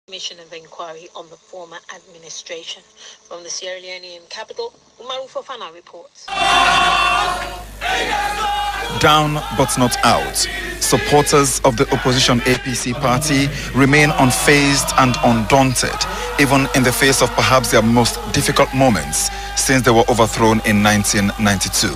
Commission of Inquiry on the former administration. From the Sierra Leonean capital, Umaru Fofana reports. Down but not out. Supporters of the opposition APC party remain unfazed and undaunted, even in the face of perhaps their most difficult moments since they were overthrown in 1992.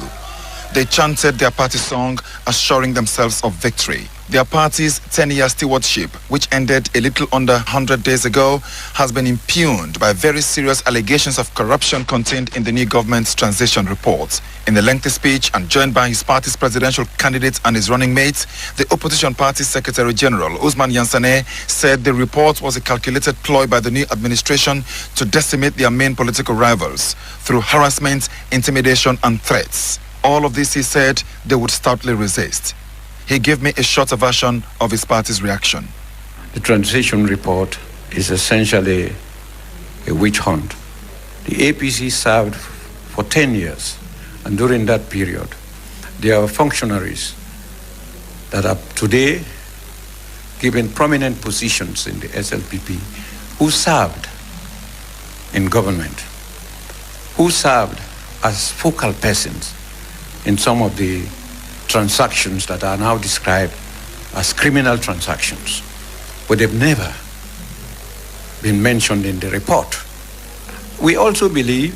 They chanted their party song, assuring themselves of victory. Their party's 10-year stewardship, which ended a little under 100 days ago, has been impugned by very serious allegations of corruption contained in the new government's transition report. In a lengthy speech and joined by his party's presidential candidate and his running mate, the opposition party's Secretary General, Usman Yansane, said the report was a calculated ploy by the new administration to decimate their main political rivals through harassment, intimidation, and threats. All of this, he said, they would stoutly resist. He gave me a shorter version of his party's reaction. The transition report is essentially a witch hunt. The APC served for 10 years, and during that period, there are functionaries that are today given prominent positions in the SLPP who served in government, who served as focal persons in some of the transactions that are now described as criminal transactions, but they've never been mentioned in the report. We also believe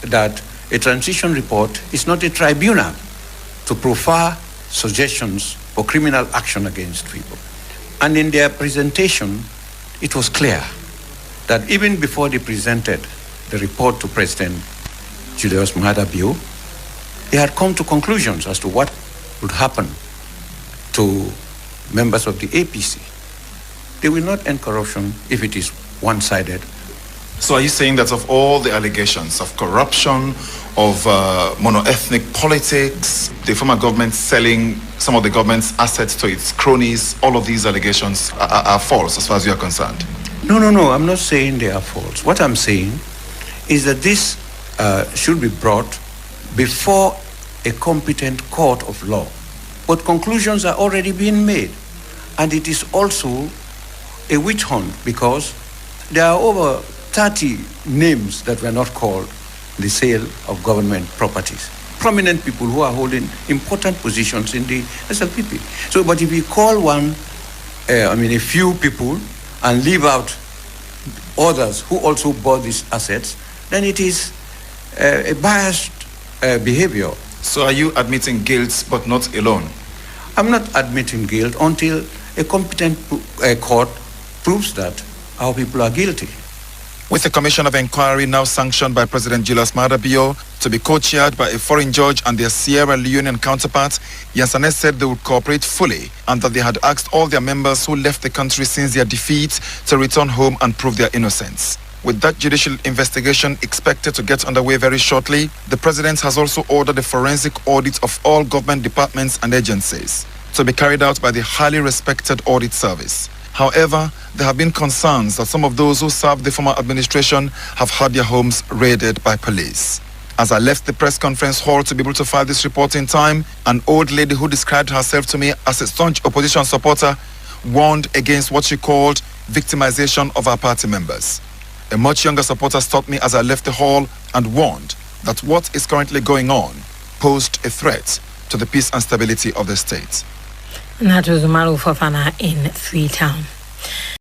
that a transition report is not a tribunal to proffer suggestions for criminal action against people. And in their presentation, it was clear that even before they presented the report to President Julius Maada Bio, they had come to conclusions as to what would happen to members of the APC. They will not end corruption if it is one-sided. So are you saying that of all the allegations of corruption, of mono-ethnic politics, the former government selling some of the government's assets to its cronies, all of these allegations are false as far as you are concerned? No, I'm not saying they are false. What I'm saying is that this should be brought before a competent court of law. But conclusions are already being made. And it is also a witch hunt because there are over 30 names that were not called in the sale of government properties. Prominent people who are holding important positions in the SLPP. So, but if you call a few people and leave out others who also bought these assets, then it is a biased behavior. So are you admitting guilt but not alone? I'm not admitting guilt until a competent court proves that our people are guilty. With the Commission of Inquiry now sanctioned by President Julius Maada Bio to be co-chaired by a foreign judge and their Sierra Leonean counterparts, Yansane said they would cooperate fully and that they had asked all their members who left the country since their defeat to return home and prove their innocence. With that judicial investigation expected to get underway very shortly, the president has also ordered a forensic audit of all government departments and agencies to be carried out by the highly respected audit service. However, there have been concerns that some of those who served the former administration have had their homes raided by police. As I left the press conference hall to be able to file this report in time, an old lady who described herself to me as a staunch opposition supporter warned against what she called victimization of our party members. A much younger supporter stopped me as I left the hall and warned that what is currently going on posed a threat to the peace and stability of the state. And that was Umaru Fofana in Freetown.